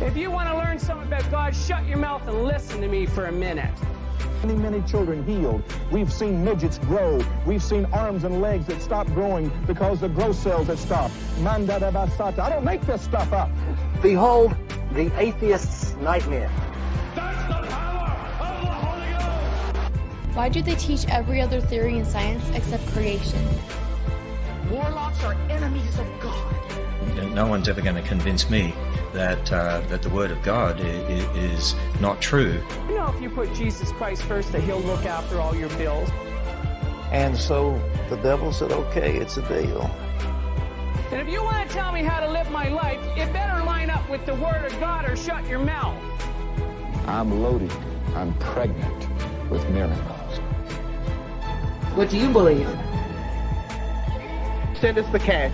If you want to learn something about God, shut your mouth and listen to me for a minute. Many children healed. We've seen midgets grow. We've seen arms and legs that stop growing because the growth cells have stopped. Manda basata. I don't make this stuff up. Behold the atheist's nightmare. That's the power of the Holy Ghost! Why do they teach every other theory in science except creation? Warlocks are enemies of God. No one's ever going to convince me that the Word of God is not true. You know, if you put Jesus Christ first, that he'll look after all your bills. And so the devil said, okay, it's a deal. And if you want to tell me how to live my life, it better line up with the Word of God or shut your mouth. I'm loaded. I'm pregnant with miracles. What do you believe? Send us the cash.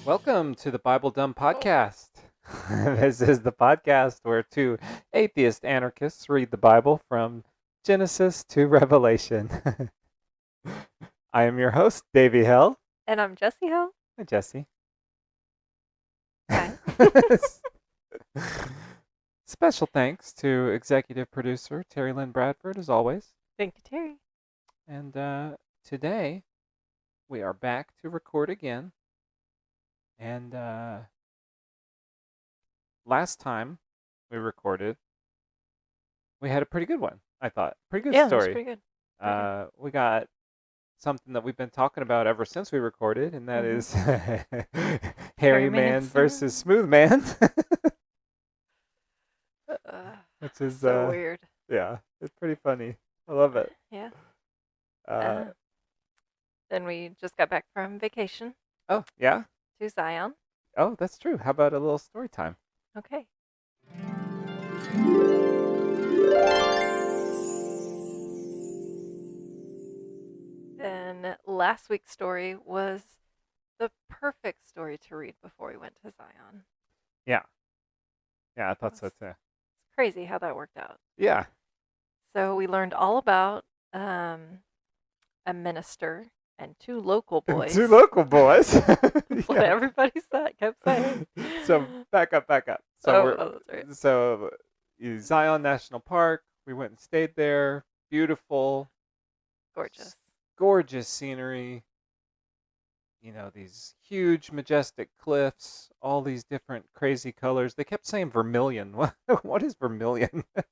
Welcome to the Bible Dumb Podcast. This is the podcast where two atheist anarchists read the Bible from Genesis to Revelation. I am your host, Davey Hell. And I'm Jessie Hell. Hi, Jessie. Hi. Special thanks to executive producer Terry Lynn Bradford, as always. Thank you, Terry. And today, we are back to record again. And last time we recorded, we had a pretty good one, I thought. Pretty good story. Yeah, pretty good. We got something that we've been talking about ever since we recorded, and that is Hairy Man versus Smooth Man. Which is so weird. Yeah, it's pretty funny. I love it. Yeah. Then we just got back from vacation. Oh, yeah? To Zion. Oh, that's true. How about a little story time? Okay. Then last week's story was the perfect story to read before we went to Zion. Yeah. Yeah, I thought so too. It's crazy how that worked out. Yeah. So we learned all about a minister and two local boys. Two local boys. That's what everybody kept saying. So back up. So that's right. So Zion National Park. We went and stayed there. Beautiful, gorgeous scenery. You know, these huge, majestic cliffs. All these different crazy colors. They kept saying vermilion. What is vermilion? I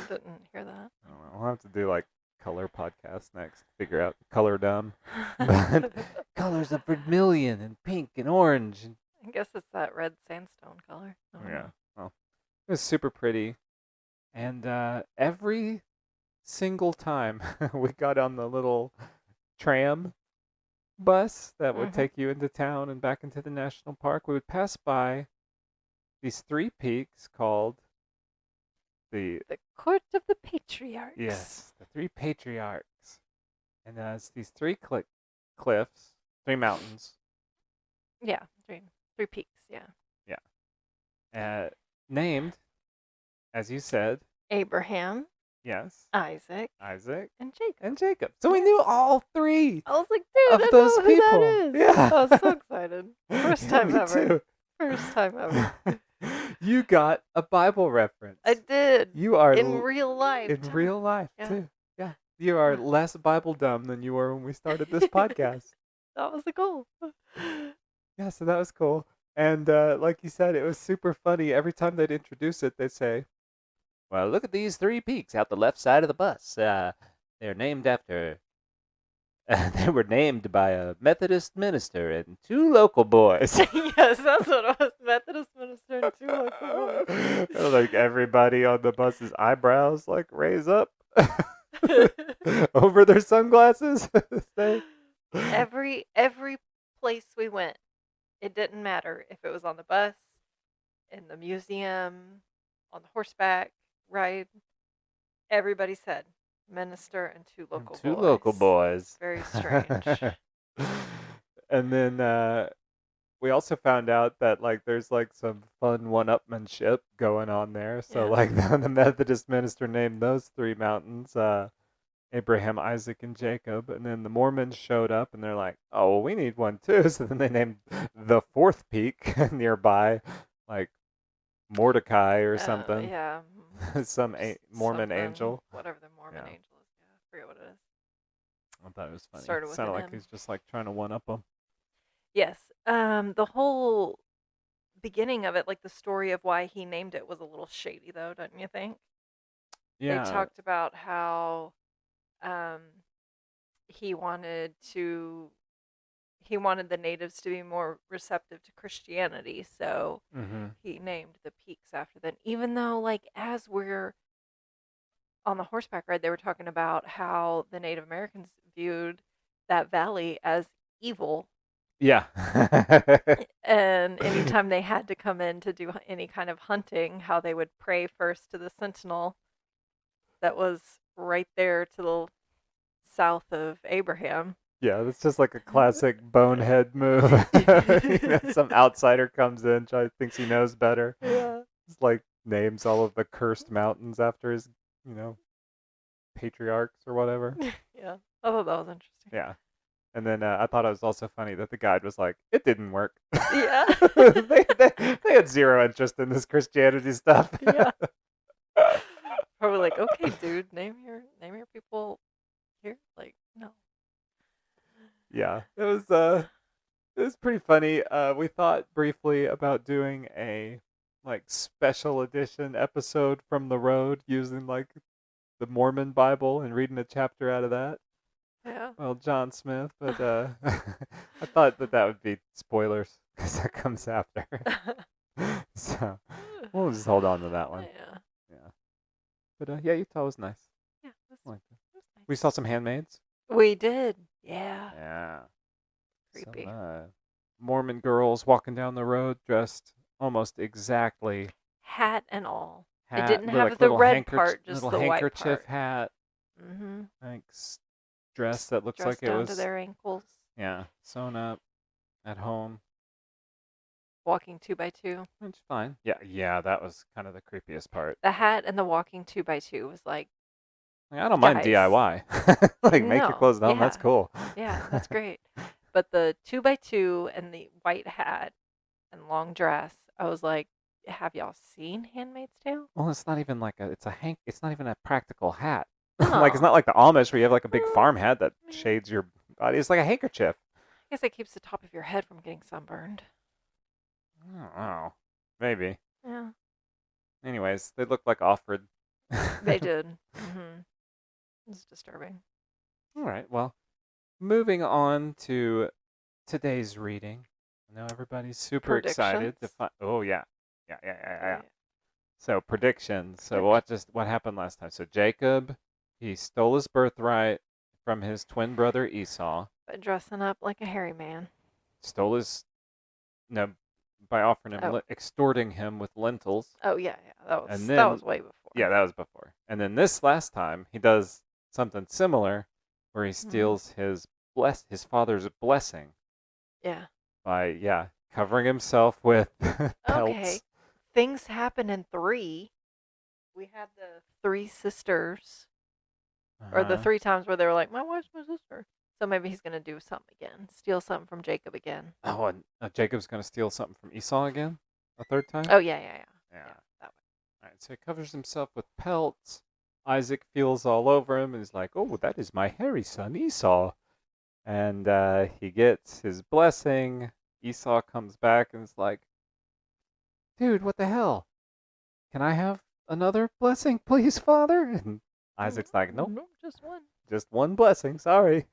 didn't hear that. I don't know. We'll have to do like color podcast next. Figure out color dumb. But colors of vermilion and pink and orange. I guess it's that red sandstone color. Yeah. Well, it was super pretty. And every single time we got on the little tram bus that would take you into town and back into the national park, we would pass by these three peaks called the Court of the Patriarchs. Yes, the three patriarchs. And it's these three cliffs, three mountains. Yeah, three peaks, yeah. Yeah. Named, as you said. Abraham. Yes. Isaac. And Jacob. So we knew all three. I was like, dude, of those people. Who that is. Yeah. I was so excited. First time Me ever. too. First time ever. You got a Bible reference. I did. You are in real life. In real life yeah. too. Yeah. You are less Bible dumb than you were when we started this podcast. That was the goal. Yeah, so that was cool. And like you said, it was super funny. Every time they'd introduce it, they'd say, well, look at these three peaks out the left side of the bus. They're named after... they were named by a Methodist minister and two local boys. Yes, that's what it was. Methodist minister and two local boys. Like everybody on the bus's eyebrows like raise up over their sunglasses. Every place we went, it didn't matter if it was on the bus, in the museum, on the horseback ride. Everybody said minister and two local boys. Very strange. And then we also found out that like there's like some fun one-upmanship going on there. So like the Methodist minister named those three mountains Abraham, Isaac, and Jacob. And then the Mormons showed up and they're like, oh, well, we need one too. So then they named the fourth peak nearby like Mordecai or something. Yeah. Some Mormon Something, angel. whatever the Mormon Yeah. angel is. Yeah, I forget what it is. I thought it was funny. Started with Sounded an like M. he's just like trying to one up him. Yes. The whole beginning of it, like the story of why he named it, was a little shady, though, don't you think? Yeah. They talked about how he wanted the natives to be more receptive to Christianity, so he named the peaks after them. Even though, like, as we're on the horseback ride, they were talking about how the Native Americans viewed that valley as evil. Yeah. And anytime they had to come in to do any kind of hunting, how they would pray first to the sentinel that was right there to the south of Abraham. Yeah, that's just like a classic bonehead move. Some outsider comes in, thinks he knows better. Yeah. It's like names all of the cursed mountains after his, patriarchs or whatever. Yeah. I thought that was interesting. Yeah. And then I thought it was also funny that the guide was like, it didn't work. Yeah. they had zero interest in this Christianity stuff. Yeah. Probably like, okay, dude, name your people here. Like, no. Yeah, it was pretty funny. We thought briefly about doing a like special edition episode from the road using like the Mormon Bible and reading a chapter out of that. Yeah. Well, John Smith, but I thought that would be spoilers because that comes after. So we'll just hold on to that one. Yeah. Yeah. But yeah, Utah was nice. Yeah. I liked it. Nice. We saw some handmaids. We did. Yeah. Yeah. Creepy. Some, Mormon girls walking down the road dressed almost exactly. Hat and all. Hat, it didn't have like the little red part, just little the white handkerchief part. hat. Mm-hmm. Like dress that looks Dressed like it down was to their ankles. yeah, sewn up at home. Walking 2x2. Which is fine. Yeah, that was kind of the creepiest part. The hat and the walking 2x2 was like, Like, I don't mind guys. DIY. Like make your No, clothes at home. That's yeah. cool. Yeah, that's great. But the 2x2 and the white hat and long dress, I was like, have y'all seen Handmaid's Tale? Well, it's not even like it's not even a practical hat. No. Like it's not like the Amish where you have like a big farm hat that shades your body. It's like a handkerchief. I guess it keeps the top of your head from getting sunburned. I don't know. Maybe. Yeah, Anyways, they look like Offred. they did. Mm-hmm. It's disturbing. All right. Well, moving on to today's reading. I know everybody's super excited to Predictions? find. Oh yeah. Yeah. So predictions. So what happened last time? So Jacob, he stole his birthright from his twin brother Esau. But dressing up like a hairy man. Stole his by offering him Oh. extorting him with lentils. Oh yeah. That was And that then- was way before. Yeah, that was before. And then this last time he does something similar where he steals his father's blessing Yeah. by covering himself with pelts. Okay. Things happen in 3. We had the 3 sisters, or the Uh-huh. 3 times where they were like, "My wife's my sister." So maybe he's gonna do something again, steal something from Jacob again. Oh, and Jacob's going to steal something from Esau again? A third time? Oh yeah. Yeah. That way. All right, so he covers himself with pelts. Isaac feels all over him and is like, oh, that is my hairy son Esau. And he gets his blessing. Esau comes back and is like, dude, what the hell? Can I have another blessing, please, Father? And Isaac's like, nope, No, just one. just one blessing. Sorry.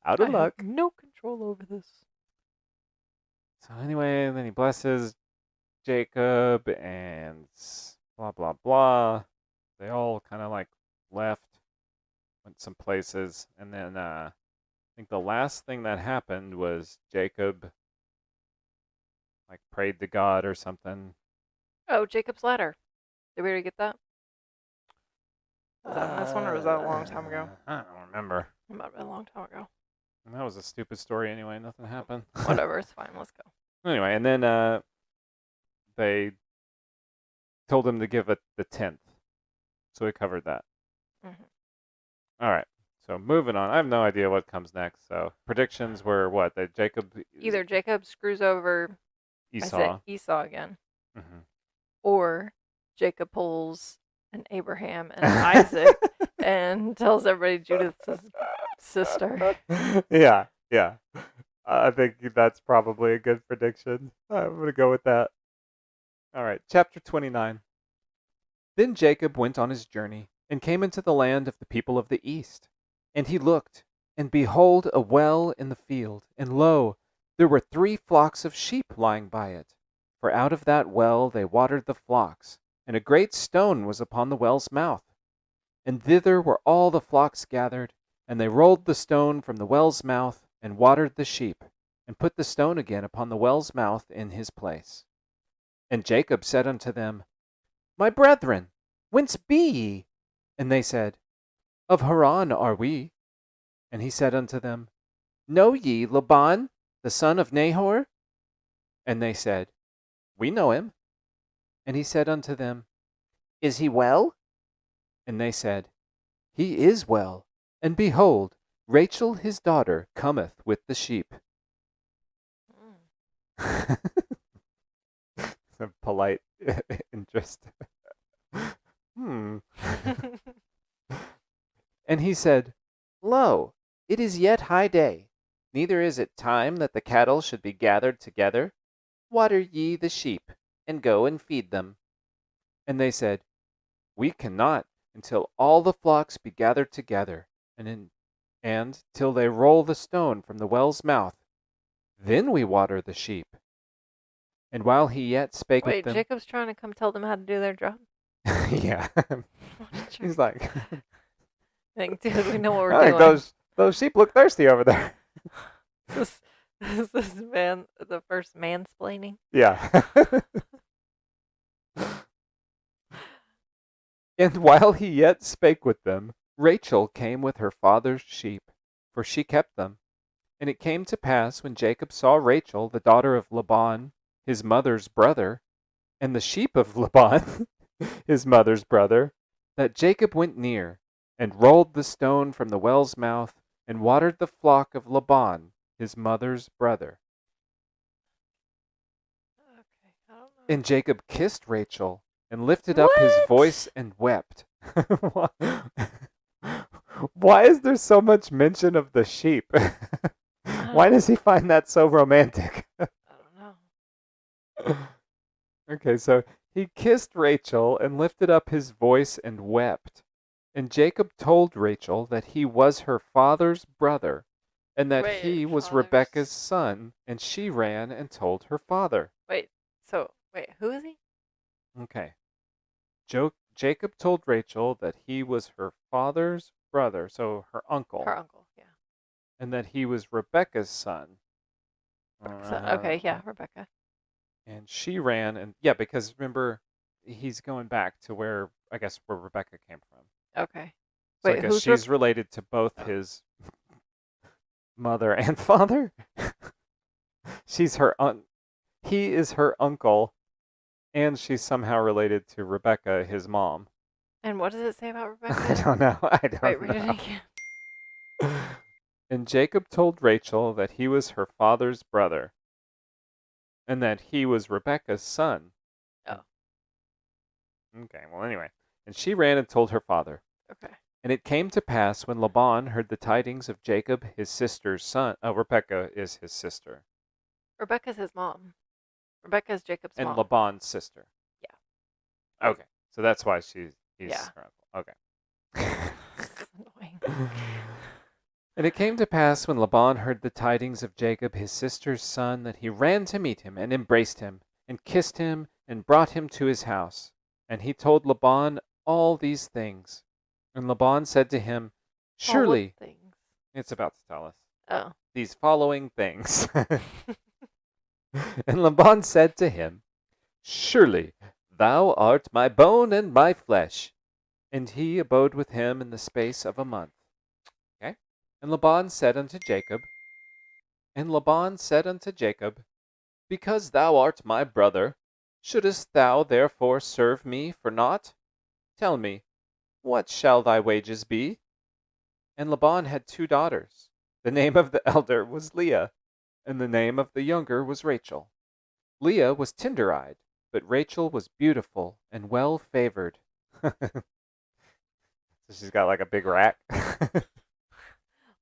Out of I luck. have no control over this. So anyway, then he blesses Jacob and blah, blah, blah. They all kind of like left, went some places. And then I think the last thing that happened was Jacob like prayed to God or something. Oh, Jacob's ladder. Did we already get that? Was that in this one, or was that a long time ago? I don't remember. It might have been a long time ago. And that was a stupid story anyway. Nothing happened. Whatever, it's fine. Let's go. Anyway, and then they told him to give it the 10th. So we covered that. Mhm. All right. So moving on. I have no idea what comes next. So predictions were what? That Jacob Either Jacob screws over I Esau. said Esau again, Mhm. Or Jacob pulls an Abraham and Isaac and tells everybody Judith's his sister. Yeah, yeah. I think that's probably a good prediction. I'm going to go with that. All right, chapter 29. Then Jacob went on his journey and came into the land of the people of the east. And he looked, and behold, a well in the field, and lo, there were 3 flocks of sheep lying by it. For out of that well they watered the flocks, and a great stone was upon the well's mouth. And thither were all the flocks gathered, and they rolled the stone from the well's mouth, and watered the sheep, and put the stone again upon the well's mouth in his place. And Jacob said unto them, My brethren, whence be ye? And they said, Of Haran are we. And he said unto them, Know ye Laban, the son of Nahor? And they said, We know him. And he said unto them, Is he well? And they said, He is well, and behold, Rachel his daughter cometh with the sheep. Some polite interest. And he said, Lo, it is yet high day, neither is it time that the cattle should be gathered together. Water ye the sheep, and go and feed them. And they said, We cannot until all the flocks be gathered together, and till they roll the stone from the well's mouth. Then we water the sheep. And while he yet spake with them... Wait, Jacob's trying to come tell them how to do their job? Yeah. He's like... Like, dude, we know what we're I doing. think those sheep look thirsty over there. Is this man the first mansplaining? Yeah. And while he yet spake with them, Rachel came with her father's sheep, for she kept them. And it came to pass, when Jacob saw Rachel, the daughter of Laban, his mother's brother, and the sheep of Laban, his mother's brother, that Jacob went near, and rolled the stone from the well's mouth, and watered the flock of Laban, his mother's brother. Okay, I don't know. And Jacob kissed Rachel, and lifted up his voice and wept. Why is there so much mention of the sheep? Why does he find that so romantic? I don't know. Okay, so he kissed Rachel and lifted up his voice and wept. And Jacob told Rachel that he was her father's brother, and that he was Rebekah's son, and she ran and told her father. Wait, who is he? Okay. Jacob told Rachel that he was her father's brother, so her uncle. Her uncle, yeah. And that he was Rebekah's son. Okay, yeah, Rebecca. And she ran, and yeah, because remember, he's going back to where Rebecca came from. Okay. So I guess she's related to both his mother and father. She's her he is her uncle, and she's somehow related to Rebecca, his mom. And what does it say about Rebecca? I don't know. Wait, read it again. And Jacob told Rachel that he was her father's brother, and that he was Rebekah's son. Oh. Okay, well, anyway. And she ran and told her father. Okay. And it came to pass, when Laban heard the tidings of Jacob, his sister's son. Rebekah is his sister. Rebecca's his mom. Rebecca's Jacob's mom. And Laban's sister. Yeah. Okay, so that's why he's Yeah. her uncle. Okay. Annoying. And it came to pass, when Laban heard the tidings of Jacob, his sister's son, that he ran to meet him, and embraced him, and kissed him, and brought him to his house. And he told Laban all these things. And Laban said to him, Surely, All what things? it's about to tell us, Oh. these following things. And Laban said to him, Surely thou art my bone and my flesh. And he abode with him in the space of a month. Okay? And Laban said unto Jacob, Because thou art my brother, shouldest thou therefore serve me for naught? Tell me, what shall thy wages be? And Laban had 2 daughters. The name of the elder was Leah, and the name of the younger was Rachel. Leah was tender-eyed, but Rachel was beautiful and well favored. So she's got like a big rack.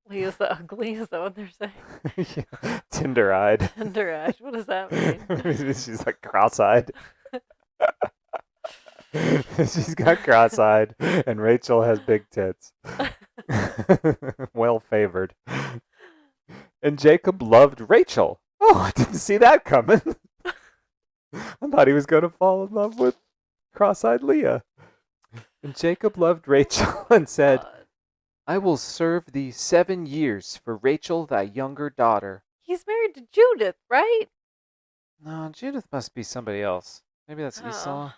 Leah's the ugly, is that what they're saying? Yeah. Tender-eyed. Tender-eyed, what does that mean? She's like cross-eyed. She's got cross-eyed, and Rachel has big tits. Well favored. And Jacob loved Rachel. Oh, I didn't see that coming. I thought he was going to fall in love with cross-eyed Leah. And Jacob loved Rachel and said, I will serve thee 7 years for Rachel thy younger daughter. He's married to Judith, right? No, Judith must be somebody else. Maybe that's Oh. Esau.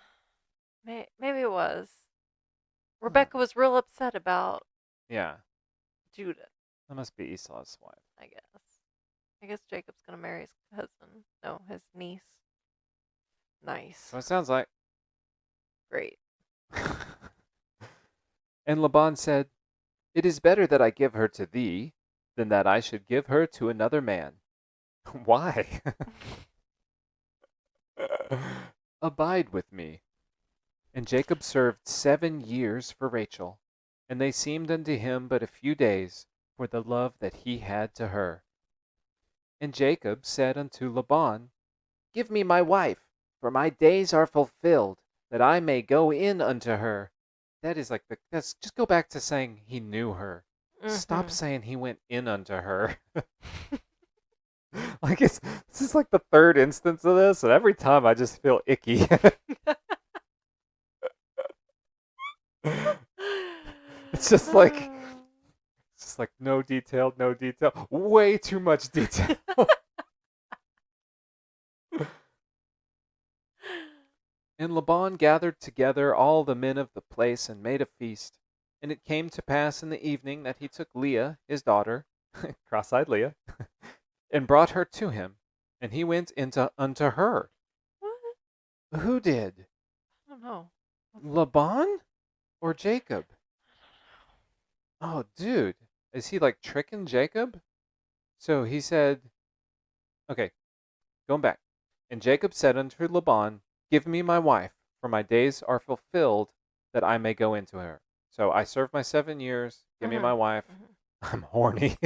Maybe it was. Rebecca was real upset about Yeah, Judith, that must be Esau's wife. I guess. I guess Jacob's going to marry his cousin. No, his niece. Nice. So it sounds like. Great. And Laban said, It is better that I give her to thee than that I should give her to another man. Why? Abide with me. And Jacob served 7 years for Rachel, and they seemed unto him but a few days for the love that he had to her. And Jacob said unto Laban, Give me my wife, for my days are fulfilled, that I may go in unto her. That is like that's just go back to saying he knew her. Stop saying he went in unto her. Like this is like the third instance of this, and every time I just feel icky. It's just like no detail, no detail. Way too much detail. And Laban gathered together all the men of the place and made a feast. And it came to pass in the evening that he took Leah, his daughter, cross-eyed Leah, and brought her to him. And he went unto her. What? Who did? I don't know. Laban or Jacob? Oh, dude. Is he like tricking Jacob? So he said, okay, going back. And Jacob said unto Laban, Give me my wife, for my days are fulfilled, that I may go into her. So I served my 7 years. Give me my wife. I'm horny.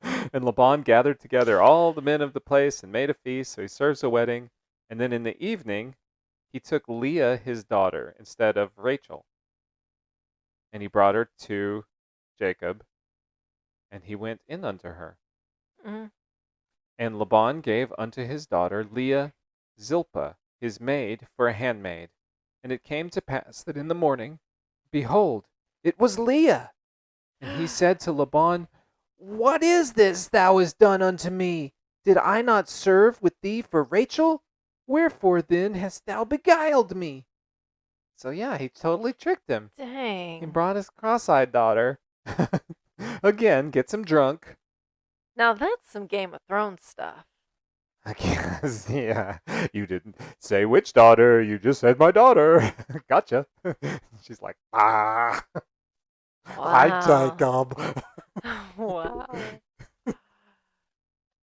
And Laban gathered together all the men of the place and made a feast. So he serves a wedding. And then in the evening, he took Leah, his daughter, instead of Rachel. And he brought her to Jacob, and he went in unto her. And Laban gave unto his daughter Leah Zilpah, his maid, for a handmaid. And it came to pass that in the morning, behold, it was Leah. And he said to Laban, What is this thou hast done unto me? Did I not serve with thee for Rachel? Wherefore then hast thou beguiled me? So yeah, he totally tricked him. Dang. He brought his cross-eyed daughter. Again, gets him drunk. Now that's some Game of Thrones stuff. I guess, yeah. You didn't say which daughter, you just said my daughter. Gotcha. She's like, Hi, Jacob. Wow.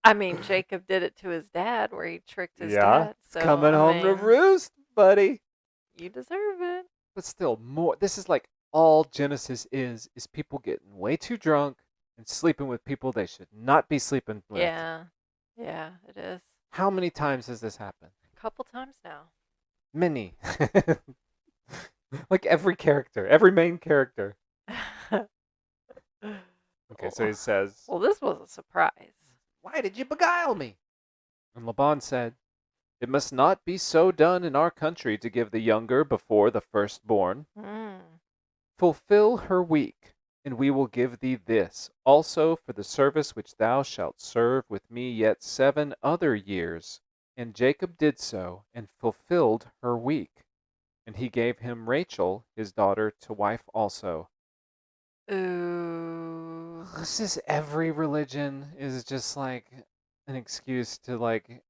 I mean, Jacob did it to his dad where he tricked his dad. So, coming home to roost, buddy. You deserve it. But still, more. This is like all Genesis is people getting way too drunk and sleeping with people they should not be sleeping with. Yeah. Yeah, it is. How many times has this happened? A couple times now. Many. Like every character, every main character. Okay, so he says, Well, this was a surprise. Why did you beguile me? And Laban said, It must not be so done in our country to give the younger before the firstborn. Fulfill her week, and we will give thee this also for the service which thou shalt serve with me yet 7 other years. And Jacob did so, and fulfilled her week. And he gave him Rachel, his daughter, to wife also. Ooh. This is every religion is just like an excuse to like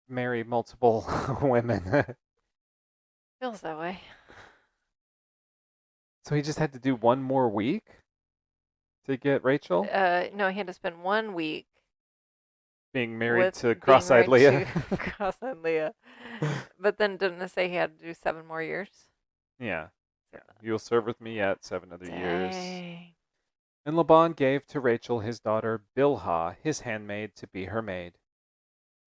marry multiple women. Feels that way. So he just had to do 1 more week to get Rachel? No, he had to spend 1 week being married with to being cross-eyed married Leah. to cross-eyed Leah. But then didn't it say he had to do 7 more years? Yeah. You'll serve with me yet 7 other years. Dang. And Laban gave to Rachel his daughter Bilhah, his handmaid, to be her maid.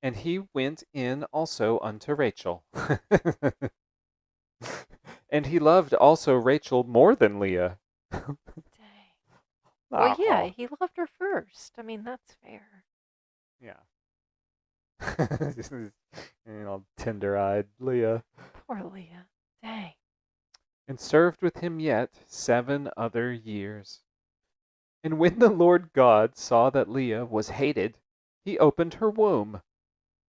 And he went in also unto Rachel. And he loved also Rachel more than Leah. Dang. Well, yeah, Oh, he loved her first. I mean, that's fair. yeah. Tender-eyed Leah. Poor Leah. Dang. And served with him yet 7 other years. And when the Lord God saw that Leah was hated, he opened her womb.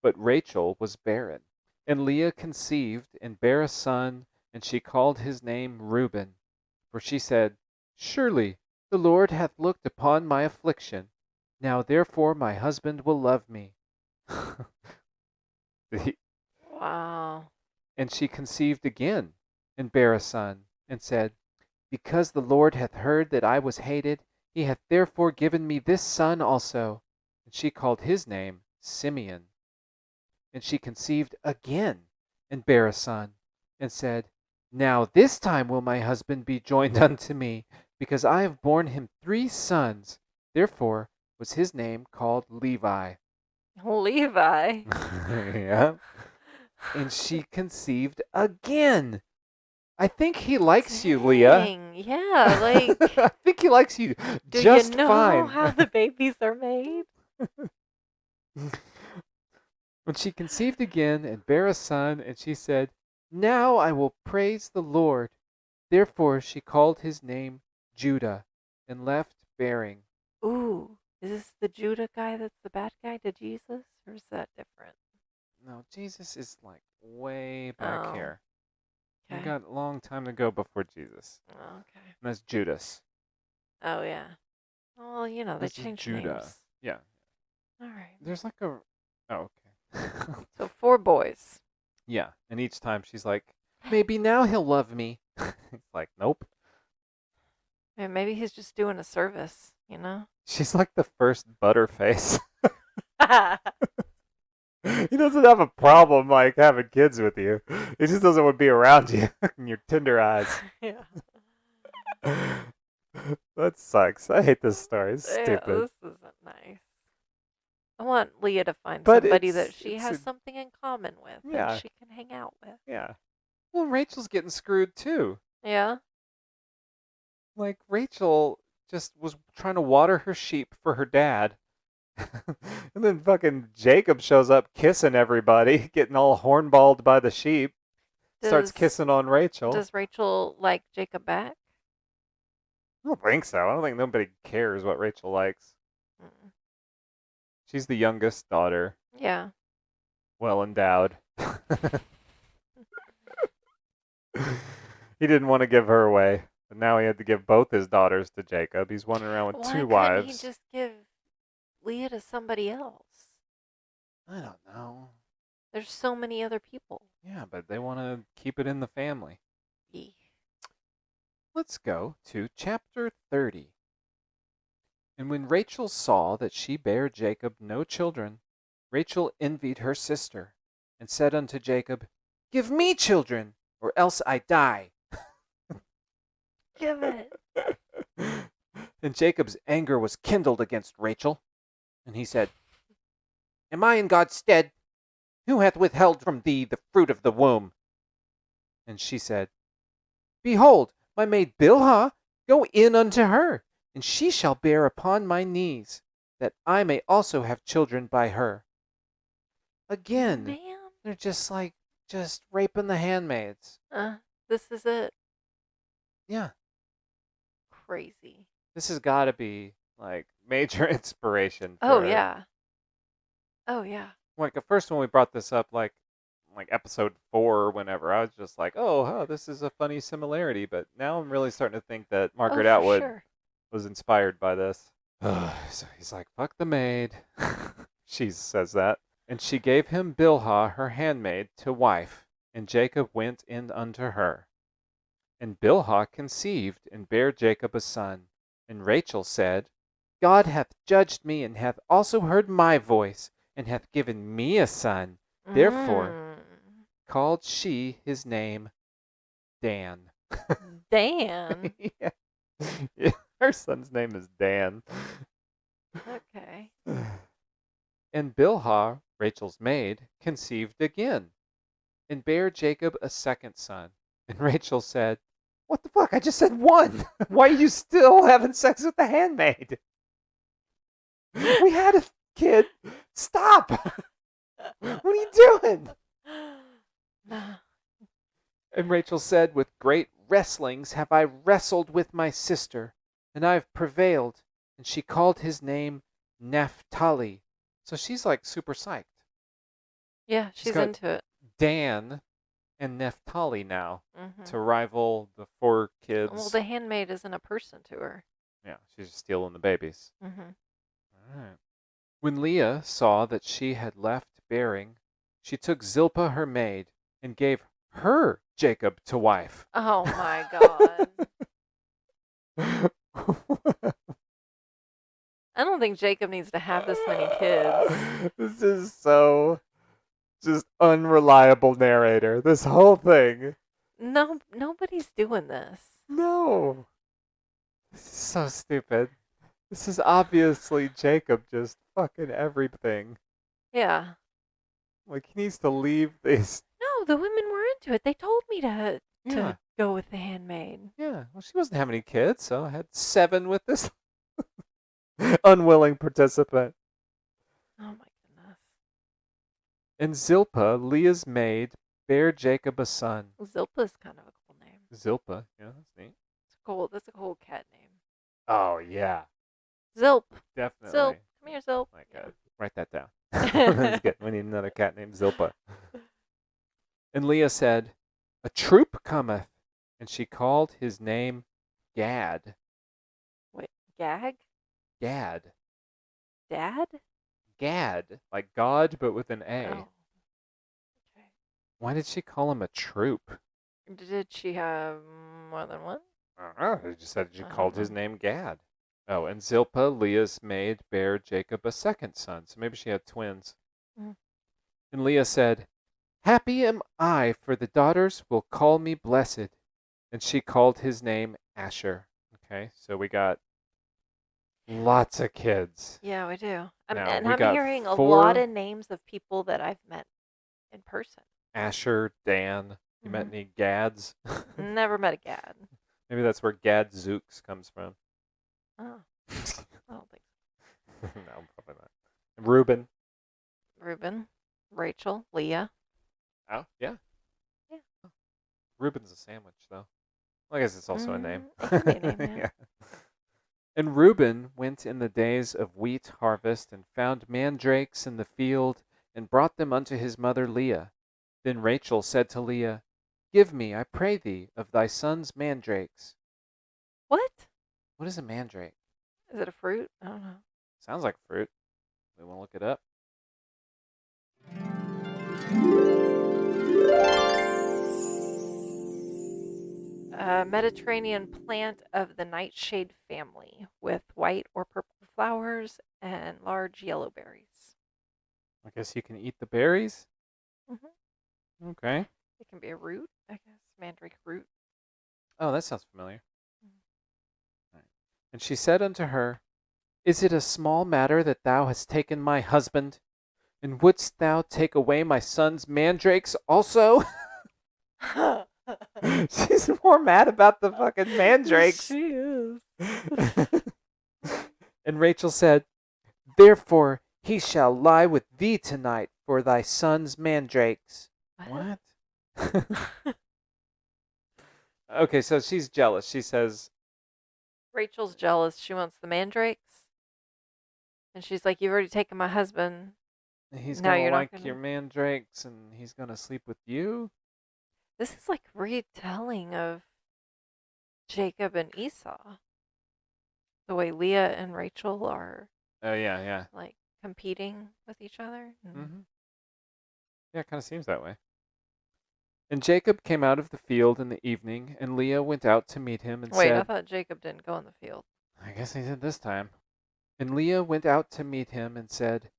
But Rachel was barren. And Leah conceived and bare a son, and she called his name Reuben. For she said, Surely the Lord hath looked upon my affliction. Now therefore my husband will love me. Wow. And she conceived again, and bare a son, and said, Because the Lord hath heard that I was hated, he hath therefore given me this son also. And she called his name Simeon. And she conceived again, and bare a son, and said, Now this time will my husband be joined unto me, because I have borne him 3 sons. Therefore was his name called Levi. Levi. Yeah. And she conceived again. I think he likes you, Leah. Dang, yeah, like, I think he likes you do just you know fine. how the babies are made? When she conceived again and bare a son, and she said, Now I will praise the Lord. Therefore she called his name Judah, and left bearing. Ooh, is this the Judah guy that's the bad guy to Jesus, or is that different? No, Jesus is like way back Oh, here. We okay. got a long time to go before Jesus. Oh, okay. And that's Judas. Oh, yeah. Well, you know, they This is changed Judah. names. Yeah. All right. There's like a... Oh, okay. So 4 boys. Yeah. And each time she's like, maybe now he'll love me. It's like, nope. And maybe he's just doing a service, you know? She's like the first Butterface. He doesn't have a problem like having kids with you. He just doesn't want to be around you and your tender eyes. Yeah. That sucks. I hate this story. It's Yeah, stupid. this isn't nice. I want Leah to find But somebody that she it's has a- something in common with Yeah. and she can hang out with. Yeah. Well, Rachel's getting screwed too. Yeah? Like Rachel just was trying to water her sheep for her dad. And then fucking Jacob shows up kissing everybody, getting all hornballed by the sheep. Starts Does- kissing on Rachel. Does Rachel like Jacob back? I don't think so. I don't think nobody cares what Rachel likes. Mm. She's the youngest daughter, Yeah. well endowed. He didn't want to give her away, but now he had to give both his daughters to Jacob. He's running around with Why 2 couldn't wives. he just give Leah to somebody else? I don't know. There's so many other people. Yeah, but they want to keep it in the family. Eeh. Let's go to chapter 30. And when Rachel saw that she bare Jacob no children, Rachel envied her sister, and said unto Jacob, Give me children, or else I die. Give it. And Jacob's anger was kindled against Rachel, and he said, Am I in God's stead? Who hath withheld from thee the fruit of the womb? And she said, Behold, my maid Bilhah, go in unto her, and she shall bear upon my knees, that I may also have children by her. Again, Man. they're just raping the handmaids. This is it. Yeah, Crazy. this has got to be like major inspiration. Oh, for- yeah. Oh, yeah. Like at first when we brought this up, like episode 4 or whenever, I was just like, oh, this is a funny similarity. But now I'm really starting to think that Margaret for Atwood sure. was inspired by this. So he's like, fuck the maid. She says that. And she gave him Bilhah, her handmaid, to wife. And Jacob went in unto her. And Bilhah conceived, and bare Jacob a son. And Rachel said, God hath judged me, and hath also heard my voice, and hath given me a son. Therefore Mm. called she his name Dan. Dan. Yeah. Yeah, her son's name is Dan. Okay. And Bilhah, Rachel's maid, conceived again, and bare Jacob a second son. And Rachel said, "What the fuck? I just said one. Why are you still having sex with the handmaid? We had a kid. Stop. What are you doing?" And Rachel said, "With great wrestlings have I wrestled with my sister, and I have prevailed." And she called his name Naphtali. So she's like super psyched. Yeah, She's she's got into it. Dan and Naphtali now Mm-hmm. to rival the 4 kids. Well, the handmaid isn't a person to her. Yeah, she's just stealing the babies. Mm-hmm. All right. When Leah saw that she had left bearing, she took Zilpah her maid and gave her Jacob to wife. Oh my God. I don't think Jacob needs to have this many kids. This is so just unreliable narrator. This whole thing. No, nobody's doing this. No. This is so stupid. This is obviously Jacob just fucking everything. Yeah. Like, he needs to leave this. No, the women were into it. They told me to Yeah. go with the handmaid. Yeah. Well, she wasn't having any kids, so I had 7 with this unwilling participant. Oh my goodness. And Zilpah, Leah's maid, bare Jacob a son. Zilpah's kind of a cool name. Zilpah, yeah, that's neat. It's cool. That's a cool cat name. Oh, yeah. Zilp. Definitely. Zilp. Come here, Zilp. My God. Write that down. That's good. We need another cat named Zilpah. And Leah said, "A troop cometh." And she called his name Gad. Wait, Gag? Gad. Dad? Gad. Like God, but with an A. Oh. Okay. Why did she call him a troop? Did she have more than one? I don't know. She just said she called his name Gad. Oh, and Zilpah, Leah's maid, bare Jacob a second son. So maybe she had twins. Mm. And Leah said, "Happy am I, for the daughters will call me blessed." And she called his name Asher. Okay, so we got lots of kids. Yeah, we do. Now, And we I'm got hearing a 4 lot of names of people that I've met in person. Asher, Dan. You met any Gads? Never met a Gad. Maybe that's where Gadzooks comes from. Oh, I don't think No, probably not. Reuben. Reuben, Rachel, Leah. Oh, yeah. Yeah. Oh. Reuben's a sandwich, though. Well, I guess it's also a name. It can be a name, yeah. And Reuben went in the days of wheat harvest and found mandrakes in the field and brought them unto his mother Leah. Then Rachel said to Leah, "Give me, I pray thee, of thy son's mandrakes." What? What is a mandrake? Is it a fruit? I don't know. Sounds like fruit. We want to look it up. A Mediterranean plant of the nightshade family with white or purple flowers and large yellow berries. I guess you can eat the berries? Mm-hmm. Okay. It can be a root, I guess. Mandrake root. Oh, that sounds familiar. Right. And she said unto her, "Is it a small matter that thou hast taken my husband? And wouldst thou take away my son's mandrakes also?" She's more mad about the fucking mandrakes. She is. And Rachel said, "Therefore he shall lie with thee tonight for thy son's mandrakes." What? Okay, so she's jealous. She says, Rachel's jealous. She wants the mandrakes. And she's like, "You've already taken my husband. he's Now going to you're not like gonna- your mandrakes and he's going to sleep with you? This is like retelling of Jacob and Esau. The way Leah and Rachel are Oh, yeah, yeah. like competing with each other. Mm-hmm. Yeah, it kind of seems that way. And Jacob came out of the field in the evening, and Leah went out to meet him and Wait, I said, thought Jacob didn't go in the field. I guess he did this time. And Leah went out to meet him and said,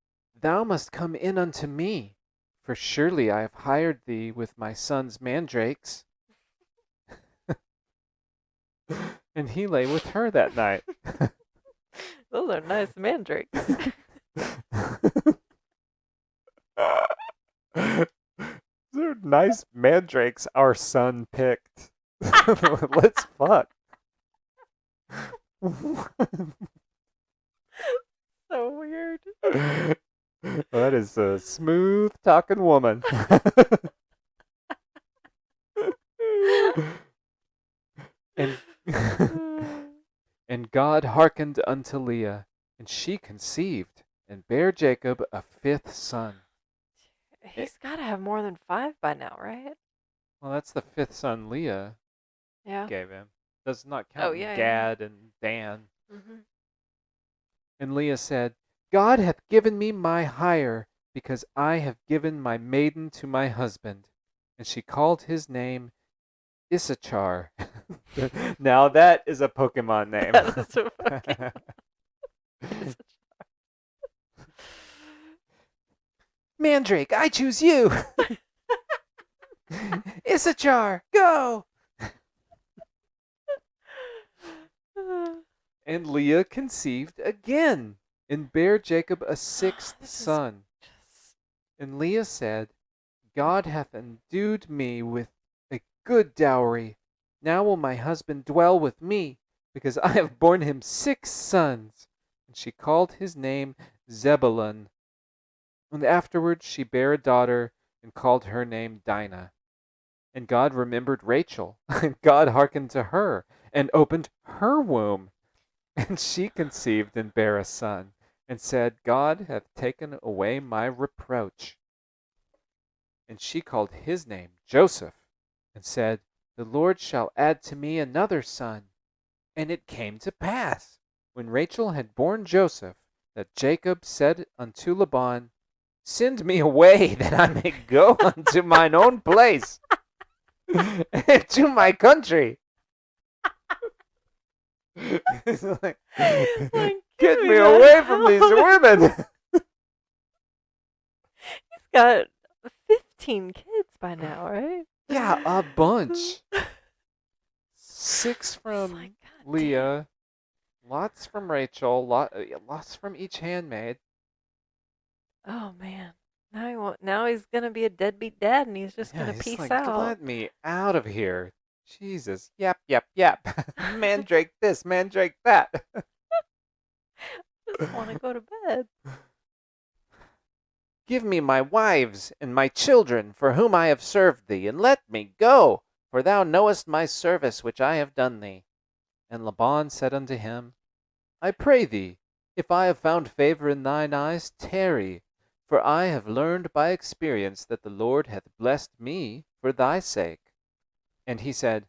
thou must come in unto me, for surely I have hired thee with my son's mandrakes. And he lay with her that night. Those are nice mandrakes. They're nice mandrakes our son picked. Let's fuck. So weird. That is a smooth talking woman. and and God hearkened unto Leah, and she conceived, and bare Jacob a fifth son. He's got to have more than 5 by now, right? Well, that's the fifth son Leah Yeah. gave him. Does not count yeah, Gad and Dan. Mm-hmm. And Leah said, God hath given me my hire, because I have given my maiden to my husband. And she called his name Issachar. Now that is a Pokemon name. That is a Pokemon. Mandrake, I choose you. Issachar, go. And Leah conceived again, and bare Jacob a sixth son. And Leah said, God hath endued me with a good dowry. Now will my husband dwell with me, because I have borne him 6 sons. And she called his name Zebulun. And afterwards she bare a daughter, and called her name Dinah. And God remembered Rachel, and God hearkened to her, and opened her womb. And she conceived and bare a son, and said, God hath taken away my reproach. And she called his name Joseph, and said, the Lord shall add to me another son. And it came to pass, when Rachel had borne Joseph, that Jacob said unto Laban, send me away, that I may go unto mine own place, and to my country. Like, get me away from these women. He's got 15 kids by now, right? Yeah, a bunch. 6 from like, Leah, lots from Rachel, lots from each handmaid. Oh man. Now he's gonna be a deadbeat dad, and he's just gonna He's peace like, out. let me out of here. Jesus. Yap, yap, yap. Mandrake this, mandrake that. Just want to go to bed. Give me my wives and my children, for whom I have served thee, and let me go, for thou knowest my service which I have done thee. And Laban said unto him, I pray thee, if I have found favor in thine eyes, tarry, for I have learned by experience that the Lord hath blessed me for thy sake. And he said,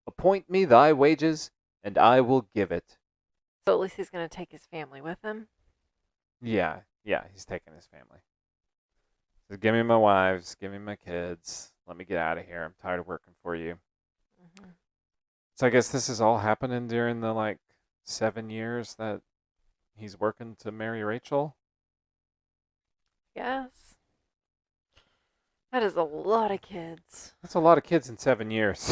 appoint me thy wages, and I will give it. So at least he's gonna take his family with him. Yeah, he's taking his family. So give me my wives, give me my kids. Let me get out of here. I'm tired of working for you. Mm-hmm. So I guess this is all happening during the 7 years that he's working to marry Rachel. Yes. That is a lot of kids. That's a lot of kids in 7 years.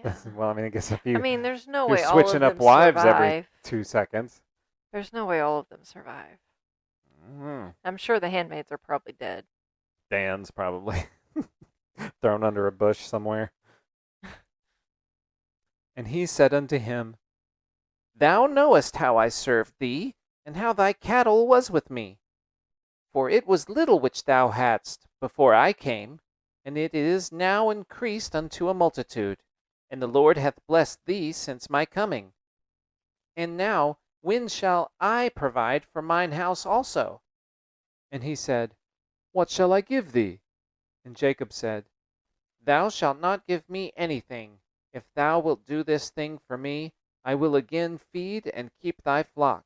Yeah. Well, I mean, I guess if you, There's no you're way all of switching them up wives survive. every 2 seconds. There's no way all of them survive. I'm sure the handmaids are probably dead. Dan's probably thrown under a bush somewhere. And he said unto him, thou knowest how I served thee, and how thy cattle was with me. For it was little which thou hadst before I came, and it is now increased unto a multitude, and the Lord hath blessed thee since my coming. And now, when shall I provide for mine house also? And he said, what shall I give thee? And Jacob said, thou shalt not give me anything. If thou wilt do this thing for me, I will again feed and keep thy flock.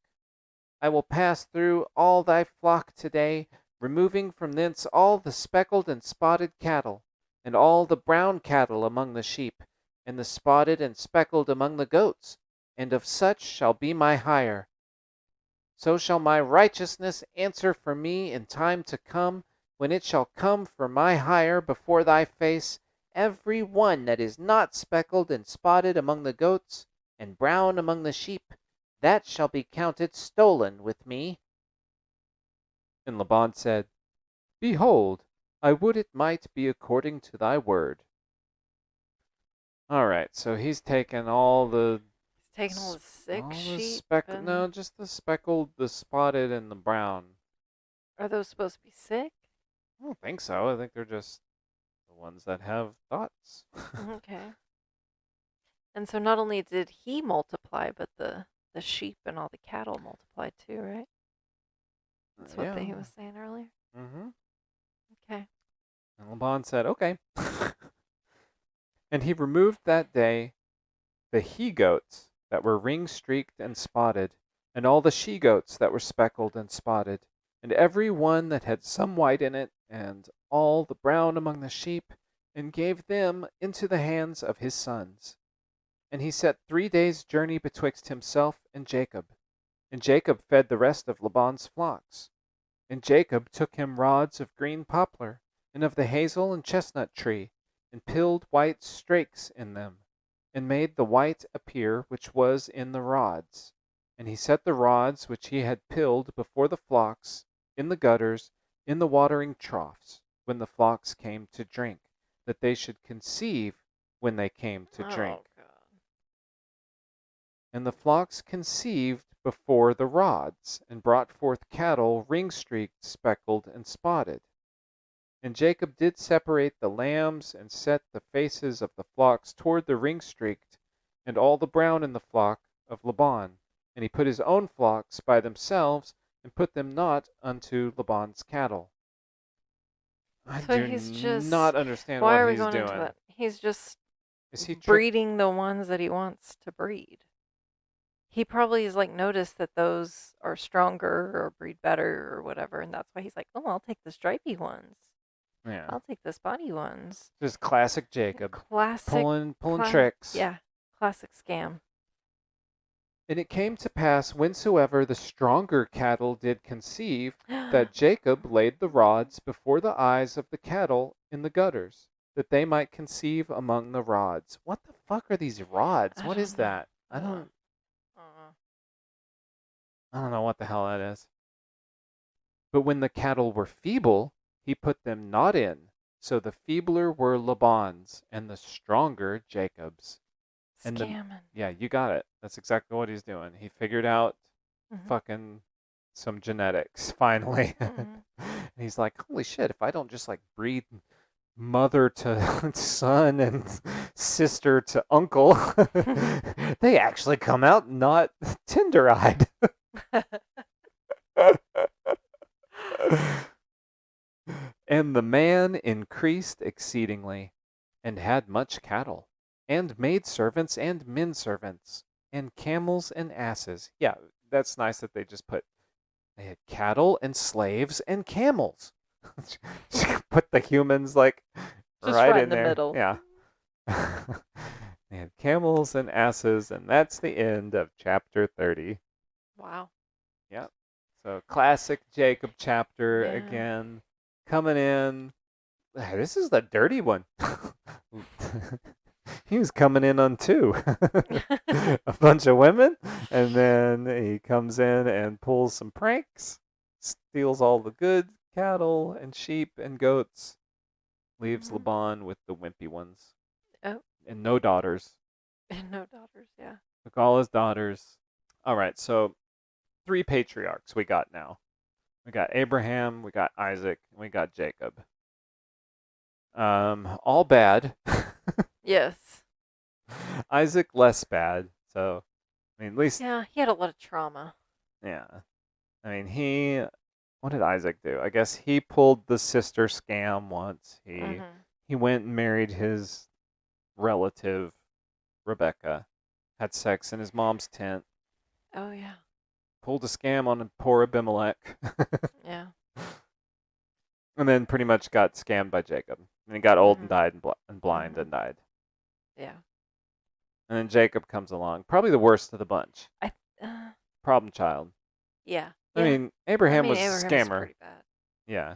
I will pass through all thy flock today, removing from thence all the speckled and spotted cattle, and all the brown cattle among the sheep, and the spotted and speckled among the goats, and of such shall be my hire. so shall my righteousness answer for me in time to come, when it shall come for my hire before thy face, every one that is not speckled and spotted among the goats, and brown among the sheep, that shall be counted stolen with me. And Laban said, Behold, I would it might be according to thy word. All right, so he's taken all the He's taking all the sick sheep. no, just the speckled, the spotted, and the brown. Are those supposed to be sick? I don't think so. I think they're just the ones that have thoughts. Okay. And so not only did he multiply, but the sheep and all the cattle multiplied too, right? That's what he was saying earlier. Mm-hmm. Okay. And Laban said, okay. And he removed that day the he-goats that were ring-streaked and spotted, and all the she-goats that were speckled and spotted, and every one that had some white in it, and all the brown among the sheep, and gave them into the hands of his sons. And he set 3 days' journey betwixt himself and Jacob. And Jacob fed the rest of Laban's flocks. And Jacob took him rods of green poplar, and of the hazel and chestnut tree, and pilled white strakes in them, and made the white appear which was in the rods. And he set the rods which he had pilled before the flocks, in the gutters, in the watering troughs, when the flocks came to drink, that they should conceive when they came to drink. God. And the flocks conceived before the rods, and brought forth cattle ring-streaked, speckled, and spotted. And Jacob did separate the lambs, and set the faces of the flocks toward the ring-streaked, and all the brown in the flock of Laban. And he put his own flocks by themselves, and put them not unto Laban's cattle. I So do he's just. not understand Why what are we he's going doing. into that? He's just Is he breeding the ones that he wants to breed. He probably has like noticed that those are stronger or breed better or whatever, and that's why he's like, "Oh, I'll take the stripy ones. Yeah, I'll take the spotty ones." just classic Jacob, Classic pulling tricks. Yeah, classic scam. And it came to pass, whensoever the stronger cattle did conceive, that Jacob laid the rods before the eyes of the cattle in the gutters, that they might conceive among the rods. What the fuck are these rods? What is that? I don't know what the hell that is. But when the cattle were feeble, he put them not in. So the feebler were Laban's, and the stronger Jacob's. And Scamming. Yeah, you got it. That's exactly what he's doing. He figured out fucking some genetics, finally. And he's like, holy shit, if I don't just like breed mother to son and sister to uncle, they actually come out not tender-eyed. And the man increased exceedingly, and had much cattle, and maidservants and menservants, and camels and asses. Yeah, that's nice that they just they had cattle and slaves and camels. Put the humans like just right in the there. middle. Yeah. They had camels and asses, and that's the end of chapter 30. Wow. Yep. So classic Jacob chapter Yeah. again, coming in. This is the dirty one. He was coming in on 2. A bunch of women, and then he comes in and pulls some pranks, steals all the good cattle and sheep and goats, leaves Laban with the wimpy ones. Oh. And no daughters. And no daughters, yeah. Took all his daughters. All right, so 3 patriarchs we got now. We got Abraham, we got Isaac, and we got Jacob. All bad. Yes. Isaac less bad. So, I mean, at least Yeah, he had a lot of trauma. yeah. I mean, what did Isaac do? I guess he pulled the sister scam once. He went and married his relative Rebecca, had sex in his mom's tent, Oh yeah. pulled a scam on poor Abimelech, Yeah. and then pretty much got scammed by Jacob. And he got old and died and blind and died. Yeah. And then Jacob comes along, probably the worst of the bunch. Problem child. Yeah. I mean, Abraham was a Abraham's scammer. pretty bad. Yeah.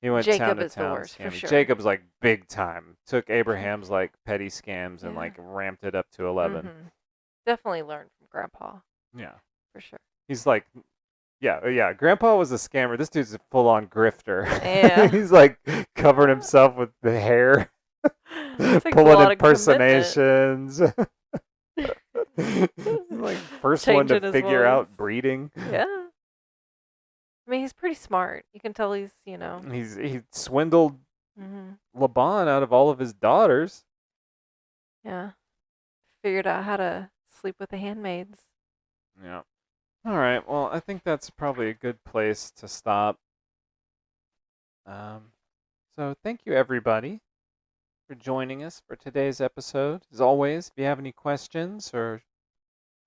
He went Jacob town to is the town worst, for scamming. sure. Jacob's like big time. Took Abraham's like petty scams and Yeah. like ramped it up to 11. Definitely learned from Grandpa, Yeah. for sure. He's like, yeah. Grandpa was a scammer. This dude's a full-on grifter. Yeah. He's like covering himself with the hair, Takes a pulling lot of impersonations. Like first one to Changing his figure out voice. breeding. Yeah. I mean, he's pretty smart. You can tell he's, He swindled hmm Laban out of all of his daughters. yeah. Figured out how to sleep with the handmaids. Yeah. All right. Well, I think that's probably a good place to stop. So thank you everybody for joining us for today's episode. As always, if you have any questions or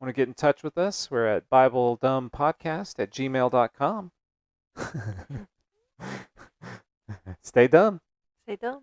want to get in touch with us, we're at BibleDumbPodcast@gmail.com. Stay dumb. Stay dumb.